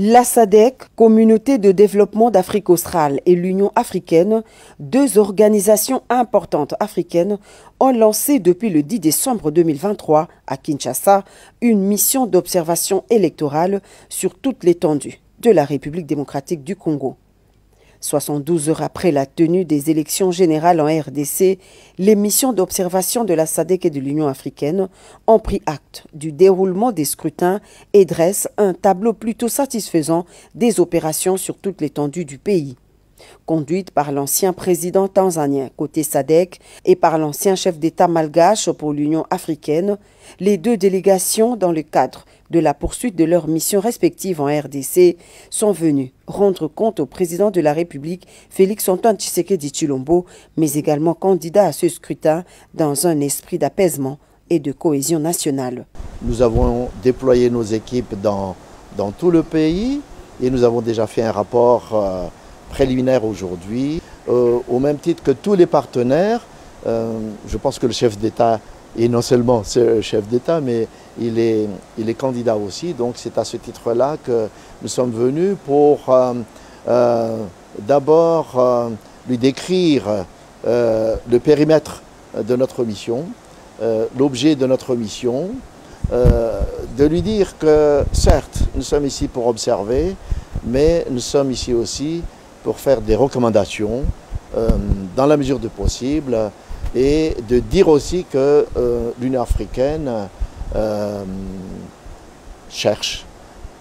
La SADC, Communauté de développement d'Afrique australe, et l'Union africaine, deux organisations importantes africaines, ont lancé depuis le 10 décembre 2023 à Kinshasa une mission d'observation électorale sur toute l'étendue de la République démocratique du Congo. 72 heures après la tenue des élections générales en RDC, les missions d'observation de la SADC et de l'Union africaine ont pris acte du déroulement des scrutins et dressent un tableau plutôt satisfaisant des opérations sur toute l'étendue du pays. Conduite par l'ancien président tanzanien côté SADC et par l'ancien chef d'État malgache pour l'Union africaine, les deux délégations, dans le cadre de la poursuite de leurs missions respectives en RDC, sont venues rendre compte au président de la République, Félix-Antoine Tshisekedi Tshilombo, mais également candidat à ce scrutin dans un esprit d'apaisement et de cohésion nationale. Nous avons déployé nos équipes dans tout le pays et nous avons déjà fait un rapport préliminaire aujourd'hui, au même titre que tous les partenaires. Je pense que le chef d'État est non seulement chef d'État, mais il est candidat aussi. Donc c'est à ce titre-là que nous sommes venus pour d'abord lui décrire le périmètre de notre mission, l'objet de notre mission, de lui dire que certes, nous sommes ici pour observer, mais nous sommes ici aussi pour faire des recommandations dans la mesure du possible et de dire aussi que l'Union africaine cherche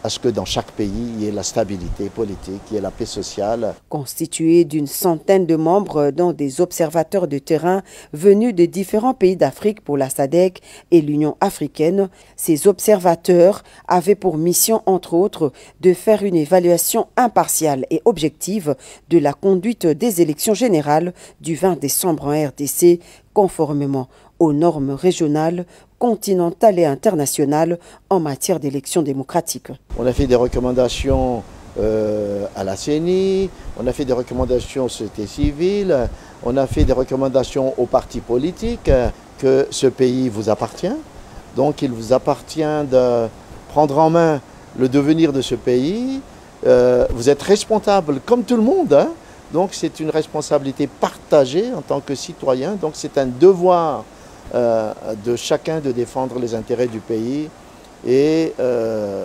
à ce que dans chaque pays, il y ait la stabilité politique, il y ait la paix sociale. Constituée d'une centaine de membres, dont des observateurs de terrain venus de différents pays d'Afrique pour la SADC et l'Union africaine, ces observateurs avaient pour mission, entre autres, de faire une évaluation impartiale et objective de la conduite des élections générales du 20 décembre en RDC, conformément aux normes régionales, continentales et internationales en matière d'élections démocratiques. On a fait des recommandations à la CENI, on a fait des recommandations aux sociétés civiles, on a fait des recommandations aux partis politiques que ce pays vous appartient. Donc il vous appartient de prendre en main le devenir de ce pays. Vous êtes responsable comme tout le monde, hein. Donc c'est une responsabilité partagée en tant que citoyen. Donc c'est un devoir de chacun de défendre les intérêts du pays. Et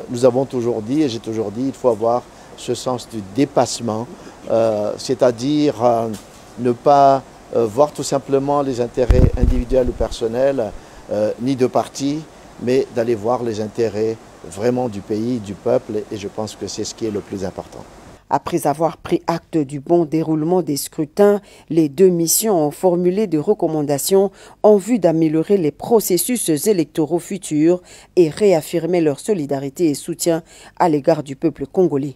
nous avons toujours dit, et j'ai toujours dit, il faut avoir ce sens du dépassement, c'est-à-dire ne pas voir tout simplement les intérêts individuels ou personnels, ni de parti, mais d'aller voir les intérêts vraiment du pays, du peuple, et je pense que c'est ce qui est le plus important. Après avoir pris acte du bon déroulement des scrutins, les deux missions ont formulé des recommandations en vue d'améliorer les processus électoraux futurs et réaffirmer leur solidarité et soutien à l'égard du peuple congolais.